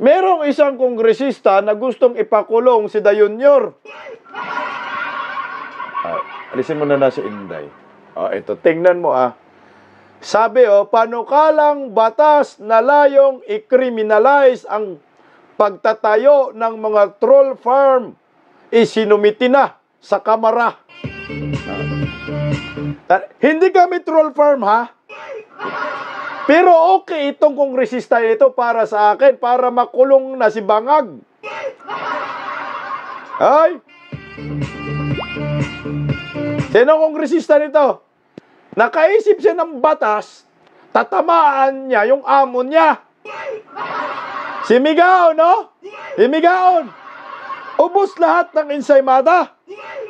Merong isang kongresista na gustong ipakulong si Dayunyor. Alisin mo na si Inday. Ito, tingnan mo Sabi panukalang batas na layong i-criminalize ang pagtatayo ng mga troll farm isinumiti na sa Kamara. Hindi kami troll farm pero okay itong kongresista ito para sa akin, para makulong na si Bangag. Ay! Sino kongresista nito? Nakaisip siya ng batas, tatamaan niya yung amo niya. Si Migaon, no? Si Migaon. Ubos lahat ng ensaymada.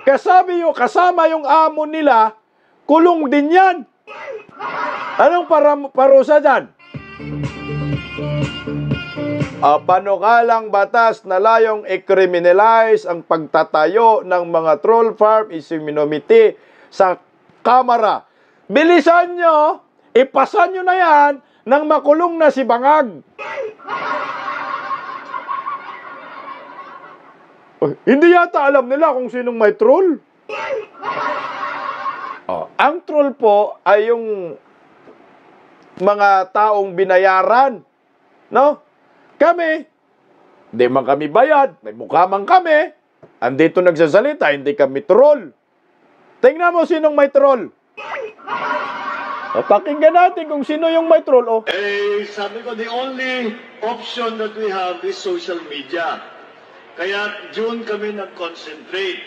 Kasama yung amo nila, kulong din yan. Anong parusa dyan? Panukalang batas na layong i-criminalize ang pagtatayo ng mga troll farm isinumiti sa Kamara. Bilisan nyo, ipasan nyo na yan nang makulong na si Bangag. Hindi yata alam nila kung sinong may troll. Ang troll po ay yung mga taong binayaran. No? Kami, hindi man kami bayad, may mukha man kami, andito nagsasalita, hindi kami troll. Tingnan mo sinong may troll. Pakinggan natin kung sino yung may troll. Sabi ko, the only option that we have is social media. Kaya June kami nag-concentrate.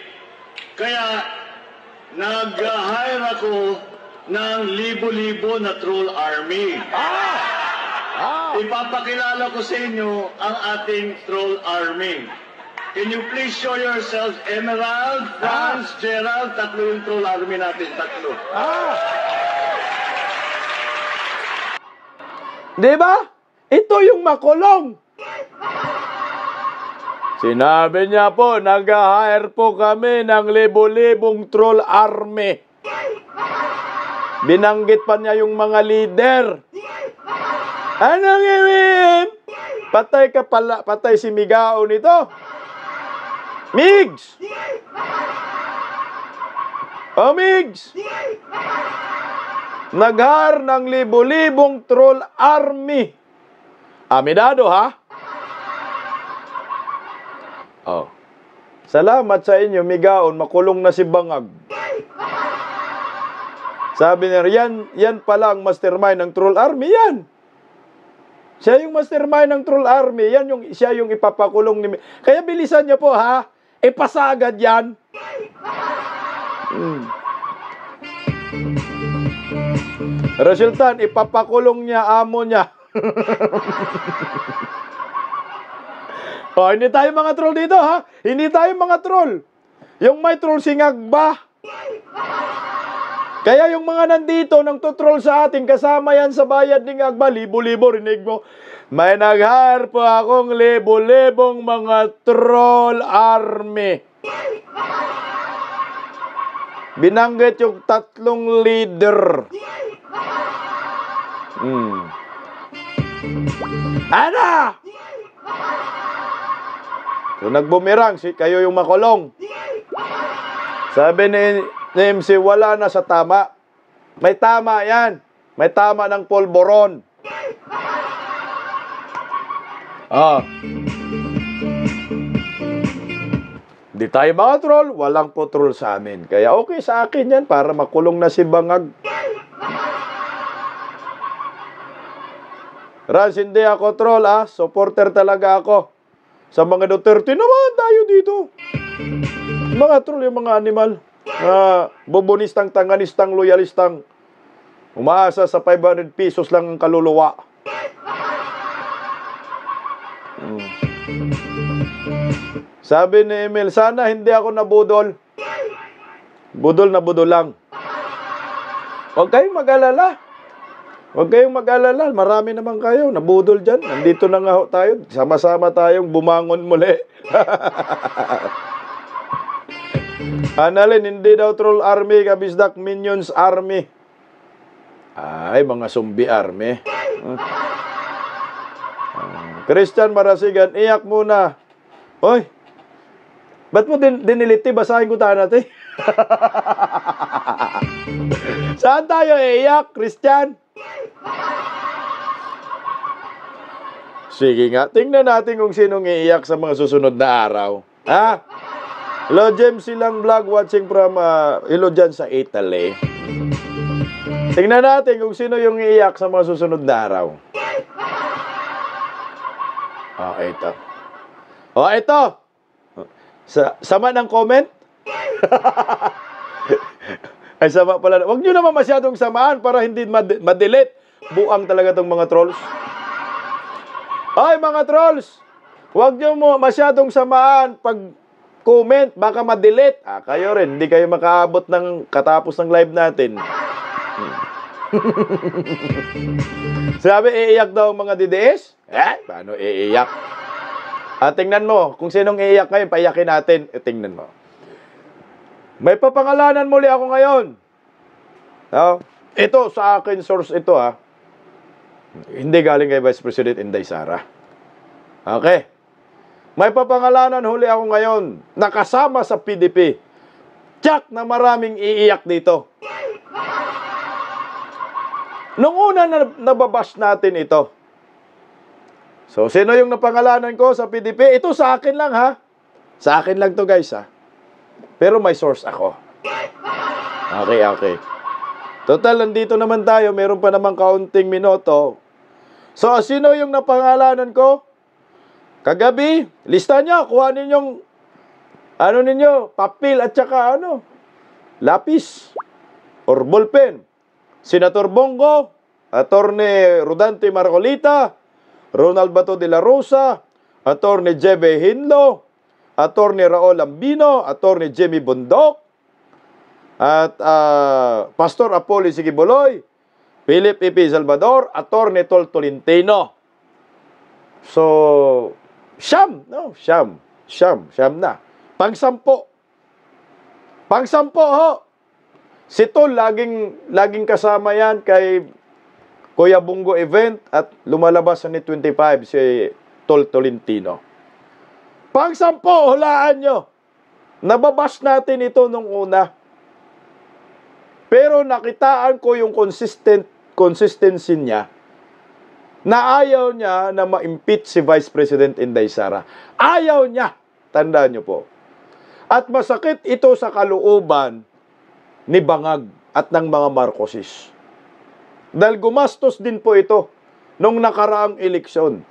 Kaya nag-hire ako ng libo-libo na troll army. Ipapakilala ko sa inyo ang ating troll army. Can you please show yourselves? Emerald, Franz, Gerald, tatlo yung troll army natin, tatlo. Diba? Ito yung makulong. Sinabi niya po, nag-hire po kami ng libo-libong troll army. Binanggit pa niya yung mga leader. Anong iwim? Patay ka pala, patay si Migaon ito. Migs! Migs! Nag-hire ng libo-libong troll army. Aminado, Salamat sa inyo, Migaon, makulong na si Bangag. Sabi niya, yan pala ang mastermind ng troll army, yan. Siya yung mastermind ng troll army, siya yung ipapakulong ni... Kaya bilisan niyo po, ipasagad yan. Resultan, ipapakulong niya, amo niya. Hindi tayo mga troll dito, Hindi tayo mga troll. Yung may troll singagba. Kaya yung mga nandito nang tutroll sa atin, kasama yan sa bayad ni Ngagba, libo-libo, rinig mo. May nag-hire po akong libo-libong mga troll army. Binanggit yung tatlong leader. Ano? So, nagbumirang, kayo yung makulong. Sabi ni MC, wala na sa tama. May tama yan. May tama ng polboron. Di tayo mga troll, walang po troll sa amin. Kaya okay sa akin yan para makulong na si Bangag. Rans, hindi ako troll, supporter talaga ako. Sa mga Duterte naman tayo dito. Mga troll, yung mga animal. Bobonistang, tanganistang, loyalistang. Umaasa sa 500 pesos lang ang kaluluwa. Sabi ni Emil, sana hindi ako nabudol. Budol na budol lang. Huwag kayong mag-alala. Huwag kayong mag-alala. Marami naman kayo. Nabudol dyan. Nandito na nga tayo. Sama-sama tayong bumangon muli. Analin, hindi daw troll army, kabisdak minions army. Ay, mga zombie army. Christian Marasigan, iyak muna. Hoy, ba't mo diniliti? Basahin ko tayo natin. Saan tayo iiyak, Christian? Sige nga, tingnan natin kung sinong iiyak sa mga susunod na araw. Ha? Hello, James Silang Vlog, watching from, hello dyan sa Italy. Tingnan natin kung sino yung iiyak sa mga susunod na araw. Ito. Ito. Sama ng comment? Ay, sama pala. Huwag nyo naman masyadong samaan para hindi ma-delete. Buang talaga tong mga trolls. Ay, mga trolls! Huwag nyo masyadong samaan pag comment, baka ma-delete. Kayo rin, hindi kayo makaabot ng katapos ng live natin. Sabi, iiyak daw ang mga DDS? Paano iiyak? Tingnan mo, kung sinong iiyak ngayon, paiyakin natin. Tingnan mo. May papangalanan muli ako ngayon. Ito, sa akin, source ito, Hindi galing kay Vice President Inday Sara. Okay. May papangalanan huli ako ngayon, nakasama sa PDP. Tiyak na maraming iiyak dito. Nung una nababash natin ito. So, sino yung napangalanan ko sa PDP? Ito sa akin lang, ha? Sa akin lang to, guys, ha? Pero may source ako. Okay. Total, nandito naman tayo. Meron pa namang kaunting minuto. So, sino yung napangalanan ko? Kagabi, lista nyo. Kuha ninyong, papel at saka, lapis. Or ballpen. Senator Bongo, Attorney Rodante Marcolita, Ronald Bato de la Rosa, Attorney Jebe Hinlo, Attorney Raul Ambino, Attorney Jimmy Bondok, at Pastor Apollo Sigiboloy, Philip E.P. Salvador, Attorney Tol Tolentino. So, siyam na. Pang-sampo ho. Si Tol, laging kasama yan kay Kuya Bungo event at lumalabas sa NIT 25 si Tol Tolentino. Pang-sampo, hulaan nyo. Nababash natin ito nung una. Pero nakitaan ko yung consistency niya na ayaw niya na ma-impeach si Vice President Inday Sara. Ayaw niya. Tandaan nyo po. At masakit ito sa kalooban ni Bangag at ng mga Marcosis. Dahil gumastos din po ito nung nakaraang eleksyon.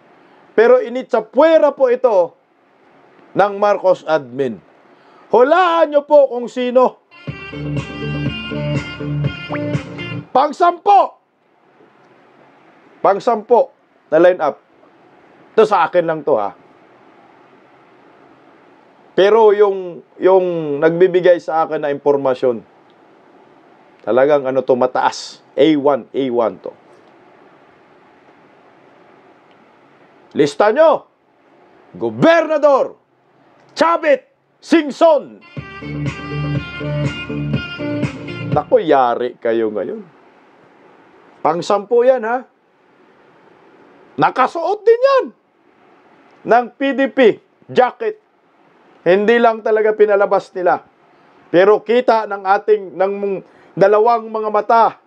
Pero initsapwera po ito ng Marcos admin. Hulaan nyo po kung sino. Pang-sampo na line up. Ito sa akin lang to, ha. Pero yung nagbibigay sa akin na impormasyon, talagang mataas. A1 to. Lista nyo. Gobernador Chavit Singson. Naku, yari kayo ngayon. Pang-sampo yan, ha? Nakasuot din yan ng PDP jacket. Hindi lang talaga pinalabas nila. Pero kita ng dalawang mga mata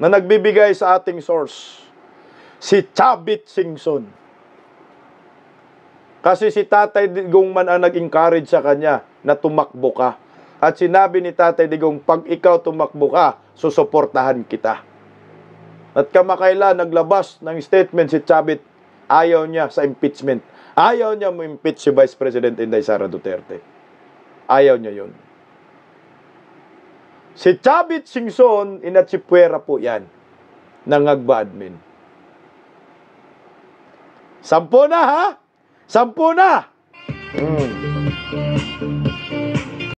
na nagbibigay sa ating source. Si Chavit Singson. Kasi si Tatay Digong man ang nag-encourage sa kanya na tumakbo ka. At sinabi ni Tatay Digong, pag ikaw tumakbo ka, susuportahan kita. At kamakailan naglabas ng statement si Chavit, ayaw niya sa impeachment. Ayaw niya mo-impeach si Vice President Inday Sara Duterte. Ayaw niya yun. Si Chavit Singson, inatsipwera po yan ng Agba admin. 10 na, ha? 10 na!